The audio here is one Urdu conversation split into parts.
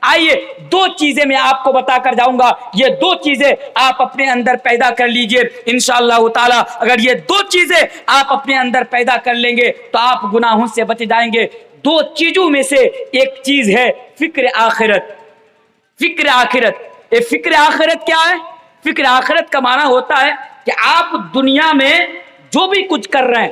آئیے دو چیزیں میں آپ کو بتا کر جاؤں گا، یہ دو چیزیں آپ اپنے اندر پیدا کر لیجئے انشاءاللہ تعالی۔ اگر یہ دو چیزیں آپ اپنے اندر پیدا کر لیں گے تو آپ گناہوں سے بچ جائیں گے۔ دو چیزوں میں سے ایک چیز ہے فکر آخرت۔ فکر آخرت، یہ فکر آخرت کیا ہے؟ فکر آخرت کا معنی ہوتا ہے کہ آپ دنیا میں جو بھی کچھ کر رہے ہیں،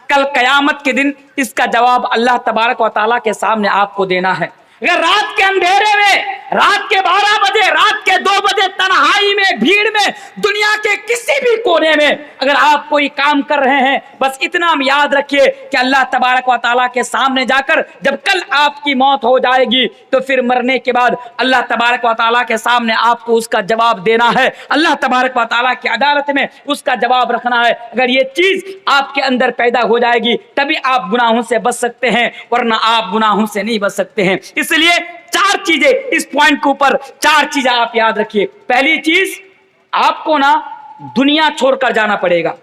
کل قیامت کے دن اس کا جواب اللہ تبارک و تعالیٰ کے سامنے آپ کو دینا ہے۔ اگر رات کے اندھیرے میں، رات کے 12 بجے، رات کے 2 بجے تنہائی میں، بھیڑ میں، دنیا کے کسی بھی کونے میں اگر آپ کوئی کام کر رہے ہیں، بس اتنا یاد رکھیے کہ اللہ تبارک و تعالیٰ کے سامنے جا کر جب کل آپ کی موت ہو جائے گی تو پھر مرنے کے بعد اللہ تبارک و تعالیٰ کے سامنے آپ کو اس کا جواب دینا ہے، اللہ تبارک و تعالیٰ کی عدالت میں اس کا جواب رکھنا ہے۔ اگر یہ چیز آپ کے اندر پیدا ہو جائے گی تبھی آپ گناہوں سے بچ سکتے ہیں، ورنہ آپ گناہوں سے نہیں بچ سکتے ہیں۔ اس لیے 4 چیزیں اس پوائنٹ کے اوپر، 4 چیزیں آپ یاد رکھیے۔ پہلی چیز، آپ کو نا دنیا چھوڑ کر جانا پڑے گا۔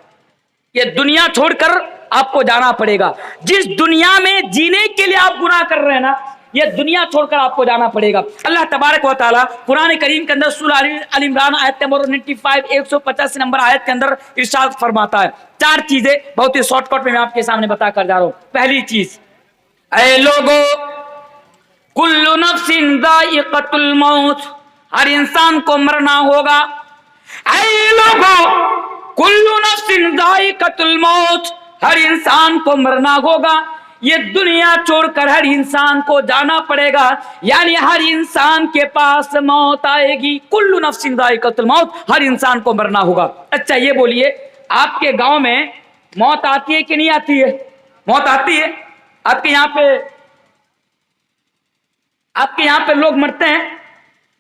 یہ دنیا چھوڑ کر آپ کو جانا پڑے گا۔ جس دنیا میں جینے کے لیے آپ گناہ کر رہے ہیں نا، یہ دنیا چھوڑ کر آپ کو جانا پڑے گا۔ اللہ تبارک و تعالیٰ قرآن کریم کے اندر سورہ ال عمران آیت نمبر 95 185 نمبر آیت کے اندر ارشاد فرماتا ہے۔ 4 چیزیں بہت ہی شارٹ کٹ میں آپ کے سامنے بتا کر جا رہا ہوں۔ پہلی چیز، اے لوگو کل نفس ذائقۃ الموت، ہر انسان کو مرنا ہوگا۔ اے لوگو کل نفس ذائقۃ الموت، ہر انسان کو مرنا ہوگا۔ یہ دنیا چھوڑ کر ہر انسان کو جانا پڑے گا، یعنی ہر انسان کے پاس موت آئے گی۔ کل نفس ذائقۃ الموت، ہر انسان کو مرنا ہوگا۔ اچھا یہ بولیے، آپ کے گاؤں میں موت آتی ہے کہ نہیں آتی ہے؟ موت آتی ہے؟ آپ کے یہاں پہ لوگ مرتے ہیں؟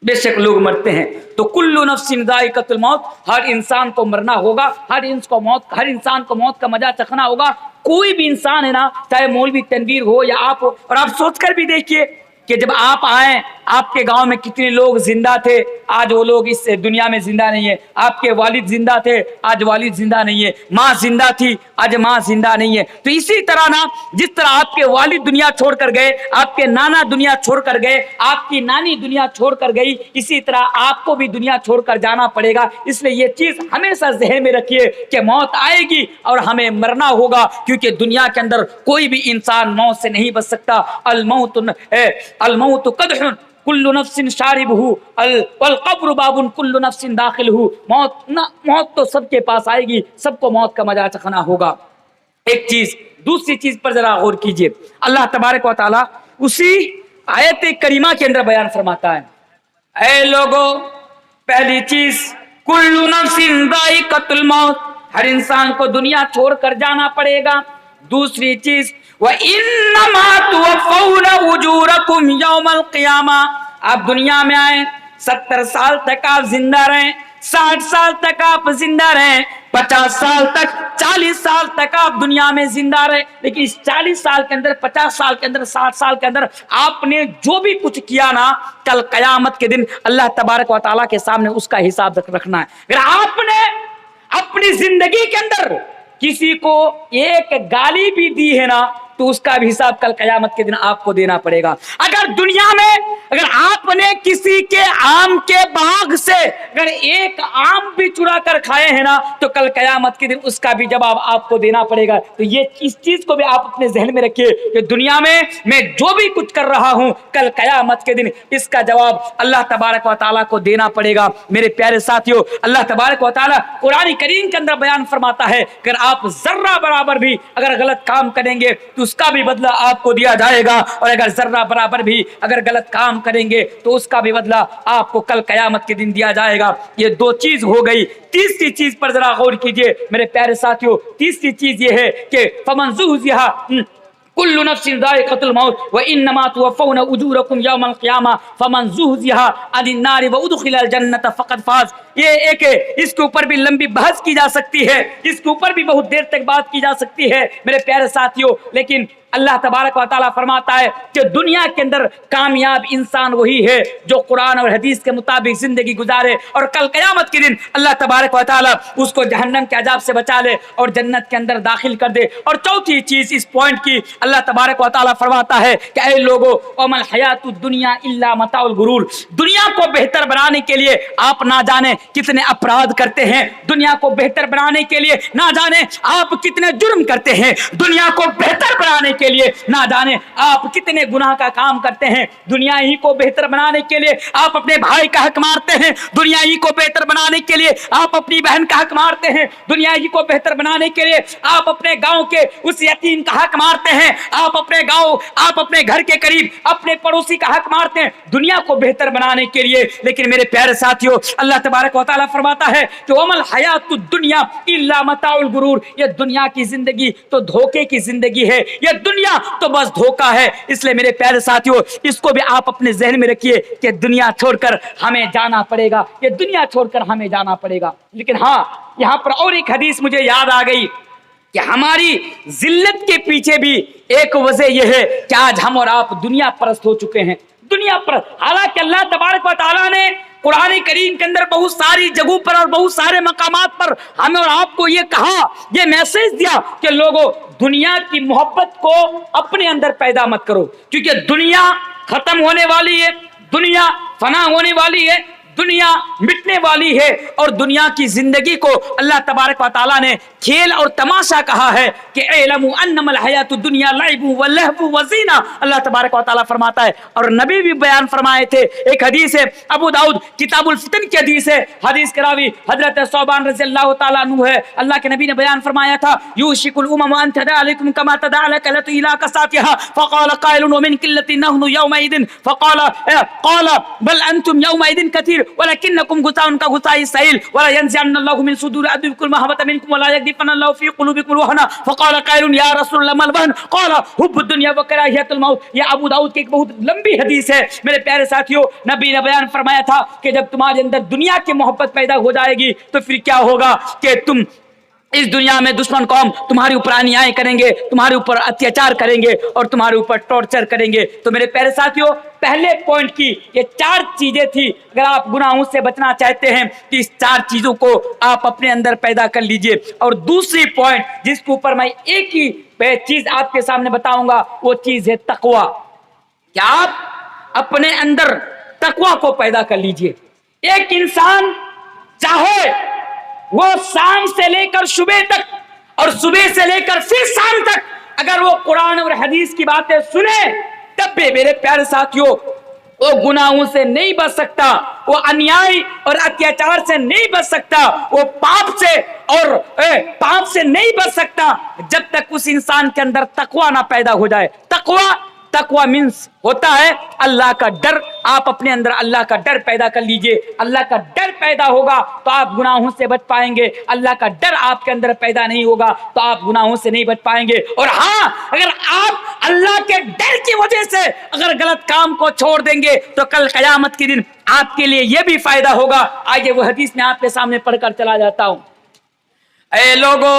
بے شک لوگ مرتے ہیں۔ تو کل نفس ذائقۃ الموت، ہر انسان کو مرنا ہوگا، ہر انسان کو موت کا مزہ چکھنا ہوگا۔ کوئی بھی انسان ہے نا، چاہے مولوی تنویر ہو یا آپ ہو، اور آپ سوچ کر بھی دیکھیے کہ جب آپ آئیں، آپ کے گاؤں میں کتنے لوگ زندہ تھے، آج وہ لوگ اس دنیا میں زندہ نہیں ہے۔ آپ کے والد زندہ تھے، آج والد زندہ نہیں ہے۔ ماں زندہ تھی، آج ماں زندہ نہیں ہے۔ تو اسی طرح نا، جس طرح آپ کے والد دنیا چھوڑ کر گئے، آپ کے نانا دنیا چھوڑ کر گئے، آپ کی نانی دنیا چھوڑ کر گئی، اسی طرح آپ کو بھی دنیا چھوڑ کر جانا پڑے گا۔ اس لیے یہ چیز ہمیشہ ذہن میں رکھیے کہ موت آئے گی اور ہمیں مرنا ہوگا، کیونکہ دنیا کے اندر کوئی بھی انسان موت سے نہیں بچ سکتا۔ الموت قدح کل نفس شاربہ والقبر باب کل نفس داخلہ، موت تو سب کے پاس آئے گی، سب کو موت کا مزہ چکھنا ہوگا۔ ایک چیز، دوسری چیز پر ذرا غور کیجئے، اللہ تبارک و تعالی اسی آیت کریمہ کے اندر بیان فرماتا ہے، اے لوگو پہلی چیز کل نفس ذائقۃ الموت، ہر انسان کو دنیا چھوڑ کر جانا پڑے گا۔ دوسری چیز وَإِنَّمَا تُوَفَّوْنَ أُجُورَكُمْ يَوْمَ الْقِيَامَةِ، آپ دنیا میں آئیں، 70 سال تک آپ زندہ رہیں، 60 سال تک آپ زندہ رہیں، 50 سال تک، 40 سال تک آپ دنیا میں زندہ رہیں، لیکن اس 40 سال کے اندر، 50 سال کے اندر، 60 سال کے اندر آپ نے جو بھی کچھ کیا نا، کل قیامت کے دن اللہ تبارک و تعالیٰ کے سامنے اس کا حساب رکھنا ہے۔ اگر آپ نے اپنی زندگی کے اندر کسی کو ایک گالی بھی دی ہے نا، تو اس کا بھی حساب کل قیامت کے دن آپ کو دینا پڑے گا۔ اگر دنیا میں اگر آپ نے کسی کے آم کے باغ سے اگر ایک آم بھی چرا کر کھائے ہیں نا، تو کل قیامت کے دن اس کا بھی جواب آپ کو دینا پڑے گا۔ تو یہ اس چیز کو بھی آپ اپنے ذہن میں رکھیے کہ دنیا میں میں جو بھی کچھ کر رہا ہوں، کل قیامت کے دن اس کا جواب اللہ تبارک و تعالیٰ کو دینا پڑے گا۔ میرے پیارے ساتھیوں، اللہ تبارک و تعالیٰ قرآن کریم کے اندر بیان فرماتا ہے کہ اگر آپ ذرہ برابر بھی اگر غلط کام کریں گے تو اس کا بھی بدلہ آپ کو دیا جائے گا، اور اگر ذرہ برابر بھی اگر غلط کام کریں گے تو اس کا بھی بدلہ آپ کو کل قیامت کے دن دیا جائے گا۔ یہ 2 چیز ہو گئی۔ تیسری چیز پر ذرا غور کیجئے میرے پیارے ساتھیوں، تیسری چیز یہ ہے کہ فمن زحزح کل نفس ذائقۃ الموت وانما توفون اجورکم یوم القیامہ فمن زحزح عن النار وادخل الجنۃ فقد فاز۔ یہ ایک اس کے اوپر بھی لمبی بحث کی جا سکتی ہے, اس کے اوپر بھی بہت دیر تک بات کی جا سکتی ہے میرے پیارے ساتھیوں. لیکن اللہ تبارک و تعالیٰ فرماتا ہے کہ دنیا کے اندر کامیاب انسان وہی ہے جو قرآن اور حدیث کے مطابق زندگی گزارے, اور کل قیامت کے دن اللہ تبارک و تعالیٰ اس کو جہنم کے عذاب سے بچا لے اور جنت کے اندر داخل کر دے. اور چوتھی چیز اس پوائنٹ کی اللہ تبارک و تعالیٰ فرماتا ہے کہ اے لوگو وما الحیات الدنیا الا متاع الغرور, دنیا کو بہتر بنانے کے لیے آپ نہ جانے کتنے اپرادھ کرتے ہیں, دنیا کو بہتر بنانے کے لیے نہ جانے آپ کتنے جرم کرتے ہیں, دنیا کو بہتر بنانے کے لیے نہ جانے آپ کتنے گناہ کا کام کرتے ہیں, دنیا ہی کو بہتر بنانے کے لیے آپ اپنے بھائی کا حق مارتے ہیں, دنیا ہی کو بہتر بنانے کے لیے آپ اپنی بہن کا حق مارتے ہیں, دنیا ہی کو بہتر بنانے کے لیے آپ اپنے گاؤں کے اس یتیم کا حق مارتے ہیں, آپ اپنے گاؤں آپ اپنے گھر کے قریب اپنے پڑوسی کا حق مارتے ہیں دنیا کو بہتر بنانے کے لیے. لیکن میرے پیارے ساتھیوں اللہ تبارک و تعالیٰ فرماتا ہے کہ وما الحیات الدنیا الا متاع الغرور, یہ دنیا کی زندگی تو دھوکے کی زندگی ہے, یہ دنیا تو بس دھوکا ہے. اس لیے میرے پیارے ساتھیوں اس کو بھی آپ اپنے ذہن میں رکھیے کہ دنیا چھوڑ کر ہمیں جانا پڑے گا, یہ دنیا چھوڑ کر ہمیں جانا پڑے گا. لیکن ہاں یہاں پر اور ایک حدیث مجھے یاد آ گئی کہ ہماری ذلت کے پیچھے بھی ایک وجہ یہ ہے کہ آج ہم اور آپ دنیا پرست ہو چکے ہیں, دنیا پر. حالانکہ اللہ تبارک و تعالیٰ نے قرآن کریم کے اندر بہت ساری جگہوں پر اور بہت سارے مقامات پر ہمیں اور آپ کو یہ کہا, یہ میسج دیا کہ لوگوں دنیا کی محبت کو اپنے اندر پیدا مت کرو, کیونکہ دنیا ختم ہونے والی ہے, دنیا فنا ہونے والی ہے, دنیا مٹنے والی ہے, اور دنیا کی زندگی کو اللہ تبارک و تعالیٰ نے کھیل اور تماشا کہا ہے کہ اعلموا انما الحیات الدنیا لعب ولہو وزینہ. اللہ تبارک و تعالیٰ فرماتا ہے, اور نبی بھی بیان فرمائے تھے. ایک حدیث ہے ابو داؤد کتاب الفتن کی حدیث ہے, حدیث کے راوی حضرت ثوبان رضی اللہ تعالیٰ عنہ ہے. اللہ کے نبی نے بیان فرمایا تھا یوشک الامم ان تداعى علیکم کما تداعى الکلۃ الی کساتها فقال قائل ومن قلۃ نحن یومئذ قال بل انتم یومئذ کثیر ولكنكم غثاء كغثاء السيل ولا ينزعن الله من صدور عدوكم المحبة منكم ولا يقذفن الله في قلوبكم الوهن فقال قائل يا رسول الله ما الوهن قال حب الدنيا وكراهية الموت. یہ ابو داؤد کی ایک بہت لمبی حدیث ہے میرے پیارے ساتھیوں. نبی نے بیان فرمایا تھا کہ جب تمہارے اندر دنیا کی محبت پیدا ہو جائے گی تو پھر کیا ہوگا کہ تم اس دنیا میں دشمن قوم تمہارے اوپر انیائے کریں گے, تمہارے اوپر اتیاچار کریں گے اور تمہارے اوپر ٹارچر کریں گے. تو میرے پیارے ساتھیوں پہلے پوائنٹ کی یہ 4 چیزیں تھی. اگر آپ گناہوں سے بچنا چاہتے ہیں تو اس 4 چیزوں کو آپ اپنے اندر پیدا کر لیجئے. اور دوسری پوائنٹ جس کے اوپر میں ایک ہی چیز آپ کے سامنے بتاؤں گا وہ چیز ہے تقوی. کہ آپ اپنے اندر تقوی کو پیدا کر لیجئے. ایک انسان چاہے وہ شام سے لے کر صبح تک اور صبح سے لے کر پھر شام تک اگر وہ قرآن اور حدیث کی باتیں سنے تب بھی میرے پیارے ساتھیوں وہ گناہوں سے نہیں بچ سکتا, وہ انیائی اور اتیاچار سے نہیں بچ سکتا, وہ پاپ سے نہیں بچ سکتا جب تک اس انسان کے اندر تقوی نہ پیدا ہو جائے. تقوی مینس ہوتا ہے اللہ کا ڈر. آپ اپنے اندر اللہ کا ڈر پیدا کر لیجئے. اللہ کا ڈر پیدا ہوگا تو آپ گناہوں سے بچ پائیں گے. اللہ کا ڈر آپ کے اندر پیدا نہیں ہوگا تو آپ گناہوں سے نہیں بچ پائیں گے. اور ہاں اگر آپ اللہ کے ڈر کی وجہ سے اگر غلط کام کو چھوڑ دیں گے تو کل قیامت کے دن آپ کے لیے یہ بھی فائدہ ہوگا. آئیے وہ حدیث میں آپ کے سامنے پڑھ کر چلا جاتا ہوں. اے لوگوں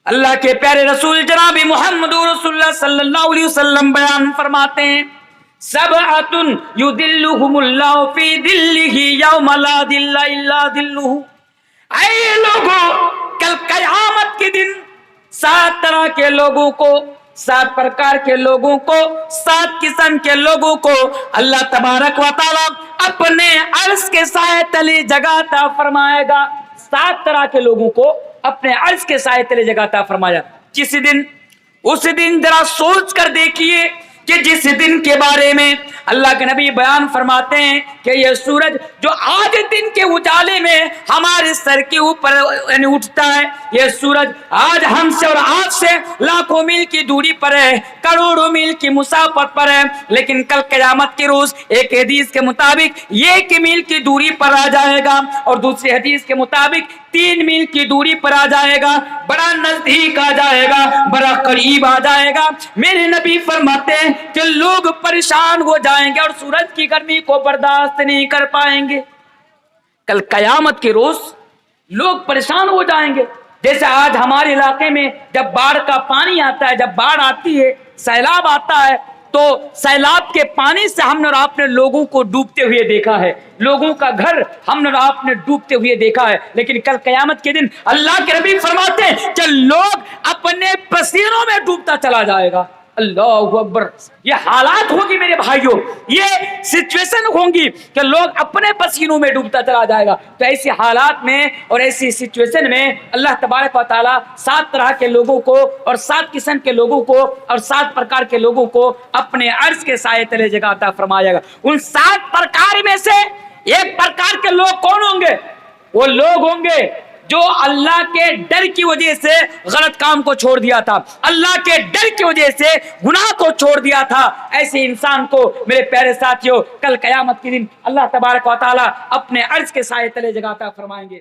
اللہ کے پیارے رسول جناب محمد رسول اللہ صلی اللہ علیہ وسلم بیان فرماتے ہیں سبعۃ یذلھم اللہ فی ظلہ یوم لا ظل الا ظلہ. اے لوگوں کل قیامت کے دن 7 طرح کے لوگوں کو, 7 پرکار کے لوگوں کو, 7 قسم کے لوگوں کو اللہ تبارک و تعالی اپنے عرش کے سائے تلے جگہ عطا فرمائے گا. 7 طرح کے لوگوں کو اپنے عرش کے سائے تلے جگہ عطا فرمایا. کس دن؟ اس دن ذرا سوچ کر دیکھیے کہ جس دن کے بارے میں اللہ کے نبی بیان فرماتے ہیں کہ یہ سورج جو آج دن کے اجالے میں ہمارے سر کے اوپر اٹھتا ہے, یہ سورج آج ہم سے اور آپ سے لاکھوں میل کی دوری پر ہے, کروڑوں میل کی مسافت پر ہے, لیکن کل قیامت کے روز ایک حدیث کے مطابق 1 میل کی دوری پر آ جائے گا اور دوسری حدیث کے مطابق 3 میل کی دوری پر آ جائے گا. بڑا نزدیک آ جائے گا, بڑا قریب آ جائے گا. میرے نبی فرماتے ہیں کہ لوگ پریشان ہو جائیں گے اور سورج کی گرمی کو برداشت نہیں کر پائیں گے. کل قیامت کے روز لوگ پریشان ہو جائیں گے. جیسے آج ہمارے علاقے میں جب باڑھ کا پانی آتا ہے، جب باڑھ آتی ہے، سیلاب آتا ہے، تو سیلاب کے پانی سے ہم نے اور آپ نے لوگوں کو ڈوبتے ہوئے دیکھا ہے، لوگوں کا گھر ہم نے اور آپ نے ڈوبتے ہوئے دیکھا ہے. لیکن کل قیامت کے دن اللہ کے نبی فرماتے ہیں کہ لوگ اپنے پسینوں میں ڈوبتا چلا جائے گا. اللہ اکبر. یہ حالات ہوگی میرے بھائیوں، یہ سچویشن ہوں گی کہ لوگ اپنے پسینوں میں ڈوبتا چلا جائے گا. تو ایسی حالات میں اور ایسی سچویشن میں اللہ تبارک و تعالیٰ 7 طرح کے لوگوں کو اور 7 قسم کے لوگوں کو اور 7 پرکار کے لوگوں کو اپنے عرش کے سائے تلے جگہ عطا فرمائے گا. ان 7 پرکار میں سے ایک پرکار کے لوگ کون ہوں گے؟ وہ لوگ ہوں گے جو اللہ کے ڈر کی وجہ سے غلط کام کو چھوڑ دیا تھا، اللہ کے ڈر کی وجہ سے گناہ کو چھوڑ دیا تھا. ایسے انسان کو میرے پیارے ساتھیوں کل قیامت کے دن اللہ تبارک و تعالیٰ اپنے عرش کے سائے تلے جگہ عطا فرمائیں گے.